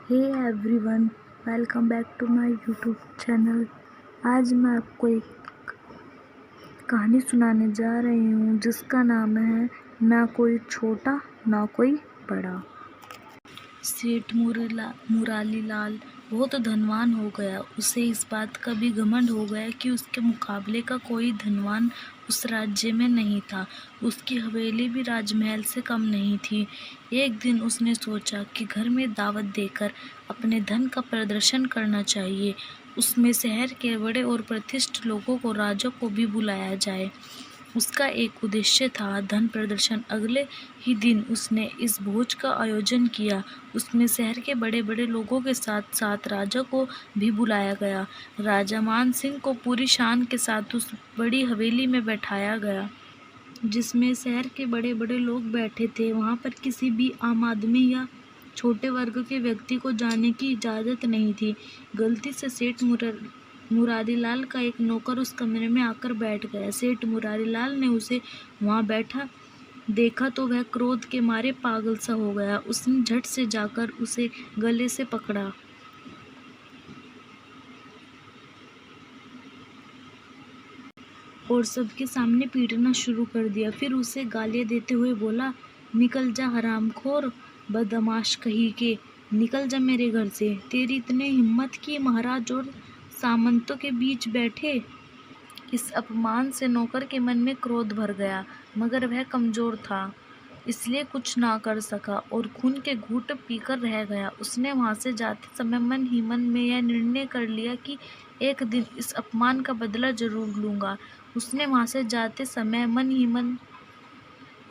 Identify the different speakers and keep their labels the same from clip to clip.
Speaker 1: Hey everyone, welcome back to my YouTube channel. आज मैं आपको एक कहानी सुनाने जा रही हूँ जिसका नाम है ना कोई छोटा ना कोई बड़ा। सेठ मुरारीलाल बहुत धनवान हो गया। उसे इस बात का भी घमंड हो गया कि उसके मुकाबले का कोई धनवान उस राज्य में नहीं था। उसकी हवेली भी राजमहल से कम नहीं थी। एक दिन उसने सोचा कि घर में दावत देकर अपने धन का प्रदर्शन करना चाहिए। उसमें शहर के बड़े और प्रतिष्ठित लोगों को, राजा को भी बुलाया जाए। उसका एक उद्देश्य था धन प्रदर्शन। अगले ही दिन उसने इस भोज का आयोजन किया। उसमें शहर के बड़े बड़े लोगों के साथ साथ राजा को भी बुलाया गया। राजा मान सिंह को पूरी शान के साथ उस बड़ी हवेली में बैठाया गया जिसमें शहर के बड़े बड़े लोग बैठे थे। वहाँ पर किसी भी आम आदमी या छोटे वर्ग के व्यक्ति को जाने की इजाज़त नहीं थी। गलती से सेठ मुरारीलाल का एक नौकर उस कमरे में आकर बैठ गया। सेठ मुरारीलाल ने उसे वहाँ बैठा देखा तो वह क्रोध के मारे पागल सा हो गया। उसने झट से जाकर उसे गले से पकड़ा और सबके सामने पीटना शुरू कर दिया। फिर उसे गालियाँ देते हुए बोला, निकल जा हरामखोर, बदमाश कहीं के, निकल जा मेरे घर से। तेरी इतनी हिम्मत कि महाराज और सामंतों के बीच बैठे। इस अपमान से नौकर के मन में क्रोध भर गया, मगर वह कमजोर था इसलिए कुछ ना कर सका और खून के घूंट पीकर रह गया। उसने वहां से जाते समय मन ही मन में यह निर्णय कर लिया कि एक दिन इस अपमान का बदला जरूर लूंगा। उसने वहां से जाते समय मन ही मन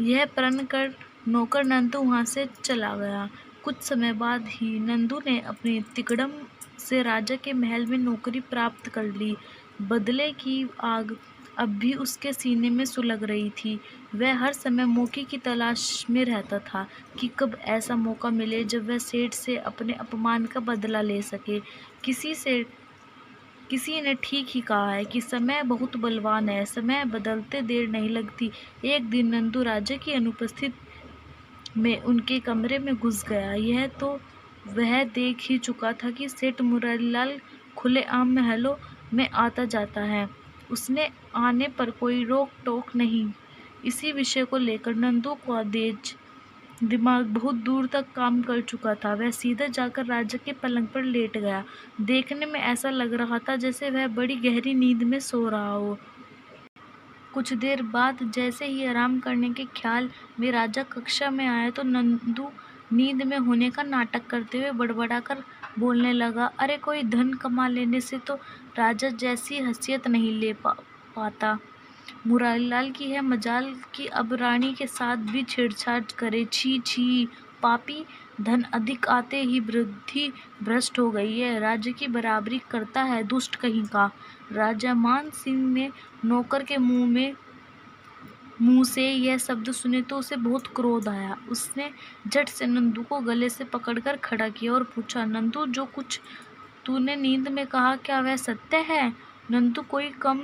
Speaker 1: यह प्रण कर नौकर नंदू वहां से चला गया। कुछ समय बाद ही नंदू ने अपनी तिकड़म से राजा के महल में नौकरी प्राप्त कर ली। बदले की आग अब भी उसके सीने में सुलग रही थी। वह हर समय मौके की तलाश में रहता था कि कब ऐसा मौका मिले जब वह सेठ से अपने अपमान का बदला ले सके। किसी ने ठीक ही कहा है कि समय बहुत बलवान है, समय बदलते देर नहीं लगती। एक दिन नंदू राजा की अनुपस्थिति में उनके कमरे में घुस गया। यह तो वह देख ही चुका था कि सेठ मुरारीलाल खुलेआम महलों में आता जाता है। उसने आने पर कोई रोक टोक नहीं। इसी विषय को लेकर नंदू का दिमाग बहुत दूर तक काम कर चुका था। वह सीधा जाकर राजा के पलंग पर लेट गया। देखने में ऐसा लग रहा था जैसे वह बड़ी गहरी नींद में सो रहा हो। कुछ देर बाद जैसे ही आराम करने के ख्याल में राजा कक्षा में आया तो नंदू नींद में होने का नाटक करते हुए बड़बड़ाकर बोलने लगा, अरे कोई धन कमा लेने से तो राजा जैसी हैसियत नहीं ले पाता। मुरारीलाल की है मजाल कि अब रानी के साथ भी छेड़छाड़ करे। छी छी, पापी, धन अधिक आते ही बुद्धि भ्रष्ट हो गई है, राज्य की बराबरी करता है, दुष्ट कहीं का। राजा मान सिंह ने नौकर के मुंह से यह शब्द सुने तो उसे बहुत क्रोध आया। उसने झट से नंदू को गले से पकड़कर खड़ा किया और पूछा, नंदू, जो कुछ तूने नींद में कहा क्या वह सत्य है? नंदू कोई कम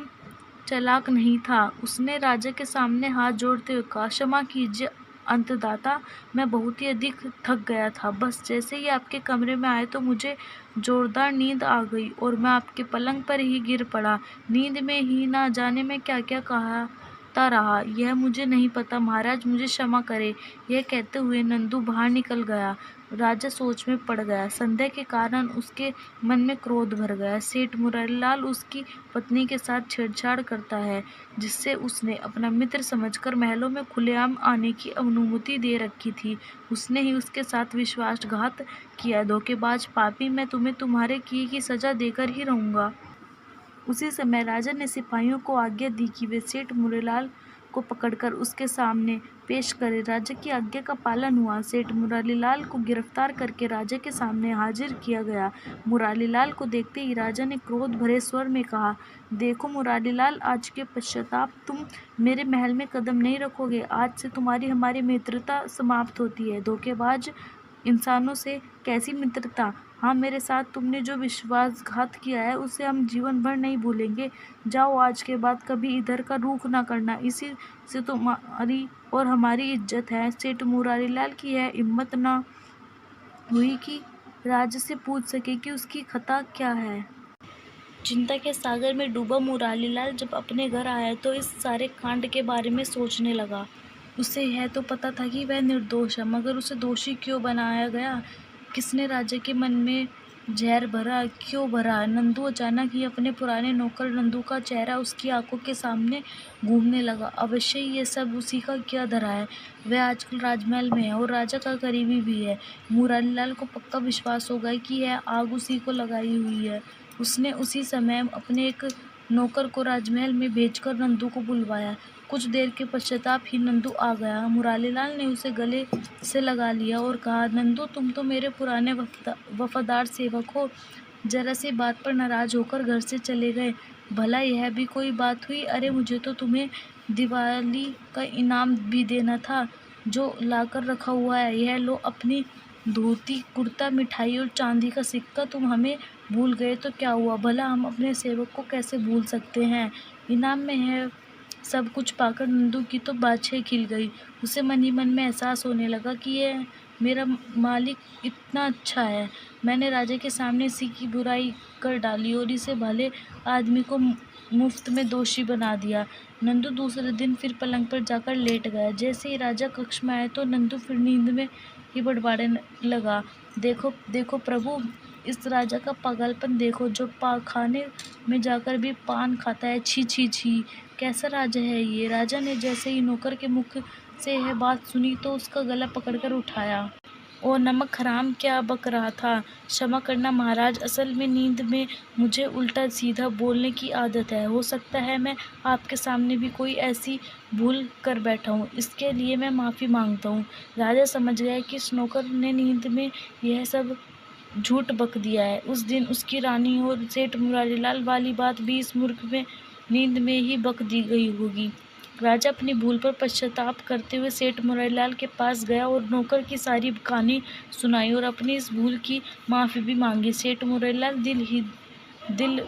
Speaker 1: चालाक नहीं था। उसने राजा के सामने हाथ जोड़ते हुए कहा, क्षमा कीजिए अंतदाता, मैं बहुत ही अधिक थक गया था। बस जैसे ही आपके कमरे में आए तो मुझे जोरदार नींद आ गई और मैं आपके पलंग पर ही गिर पड़ा। नींद में ही ना जाने में क्या क्या कहता रहा, यह मुझे नहीं पता। महाराज मुझे क्षमा करे। यह कहते हुए नंदू बाहर निकल गया। राजा सोच में पड़ गया। संदेह के कारण उसके मन में क्रोध भर गया। सेठ मुरारीलाल उसकी पत्नी के साथ छेड़छाड़ करता है जिससे उसने अपना मित्र समझकर महलों में खुलेआम आने की अनुमति दे रखी थी। उसने ही उसके साथ विश्वासघात किया। धोखेबाज पापी, मैं तुम्हें तुम्हारे किए की सजा देकर ही रहूंगा। उसी समय राजा ने सिपाहियों को आज्ञा दी कि वे सेठ मुरारीलाल को पकड़कर उसके सामने पेश करे। राजा की आज्ञा का पालन हुआ। सेठ मुरारीलाल को गिरफ्तार करके राजा के सामने हाजिर किया गया। मुरारीलाल को देखते ही राजा ने क्रोध भरे स्वर में कहा, देखो मुरारीलाल, आज के पश्चाताप तुम मेरे महल में कदम नहीं रखोगे। आज से तुम्हारी हमारी मित्रता समाप्त होती है। धोखेबाज इंसानों से कैसी मित्रता? हाँ, मेरे साथ तुमने जो विश्वासघात किया है उसे हम जीवन भर नहीं भूलेंगे। जाओ, आज के बाद कभी इधर का रुख ना करना। इसी से तुम्हारी और हमारी इज्जत है। सेठ मुरारीलाल की यह हिम्मत ना हुई कि राजा से पूछ सके कि उसकी खता क्या है। चिंता के सागर में डूबा मुरारीलाल जब अपने घर आया तो इस सारे कांड के बारे में सोचने लगा। उसे यह तो पता था कि वह निर्दोष है, मगर उसे दोषी क्यों बनाया गया? किसने राजा के मन में जहर भरा, क्यों भरा? नंदू अचानक ही अपने पुराने नौकर नंदू का चेहरा उसकी आंखों के सामने घूमने लगा। अवश्य ही ये सब उसी का किया धरा है। वह आजकल राजमहल में है और राजा का करीबी भी है। मुरारीलाल को पक्का विश्वास हो गया कि यह आग उसी को लगाई हुई है। उसने उसी समय अपने एक नौकर को राजमहल में भेजकर नंदू को बुलवाया। कुछ देर के पश्चाताप ही नंदू आ गया। मुरारीलाल ने उसे गले से लगा लिया और कहा, नंदू, तुम तो मेरे पुराने वफादार सेवक हो। जरा सी बात पर नाराज होकर घर से चले गए। भला यह भी कोई बात हुई? अरे, मुझे तो तुम्हें दिवाली का इनाम भी देना था, जो लाकर रखा हुआ है। यह लो अपनी धोती, कुर्ता, मिठाई और चांदी का सिक्का। तुम हमें भूल गए तो क्या हुआ? भला हम अपने सेवक को कैसे भूल सकते हैं? इनाम में है सब कुछ पाकर नंदू की तो बाछें खिल गई। उसे मन ही मन में एहसास होने लगा कि यह मेरा मालिक इतना अच्छा है। मैंने राजा के सामने इसी की बुराई कर डाली और इसे भले आदमी को मुफ्त में दोषी बना दिया। नंदू दूसरे दिन फिर पलंग पर जाकर लेट गया। जैसे ही राजा कक्ष में आए तो नंदू फिर नींद में ही बड़बड़ाने लगा, देखो देखो प्रभु, इस राजा का पागलपन देखो, जो खाने में जाकर भी पान खाता है। छी छी छी, कैसा राजा है ये? राजा ने जैसे ही नौकर के मुख से यह बात सुनी तो उसका गला पकड़कर उठाया। ओ नमक हराम, क्या बक रहा था? क्षमा करना महाराज, असल में नींद में मुझे उल्टा सीधा बोलने की आदत है। हो सकता है मैं आपके सामने भी कोई ऐसी भूल कर बैठा हूँ, इसके लिए मैं माफ़ी मांगता हूँ। राजा समझ गया कि इस नौकर ने नींद में यह सब झूठ बक दिया है। उस दिन उसकी रानी और सेठ मुरारीलाल वाली बात भी इस मूर्ख में नींद में ही बक दी गई होगी। राजा अपनी भूल पर पश्चाताप करते हुए सेठ मुरारीलाल के पास गया और नौकर की सारी कहानी सुनाई और अपनी इस भूल की माफ़ी भी मांगी। सेठ मुरारीलाल दिल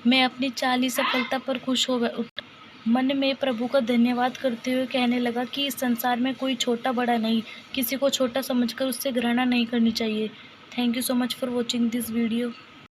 Speaker 1: में अपनी चाली सफलता पर खुश हो उठा। मन में प्रभु का धन्यवाद करते हुए कहने लगा कि इस संसार में कोई छोटा बड़ा नहीं, किसी को छोटा समझकर उससे घृणा नहीं करनी चाहिए। Thank you so much for watching this video.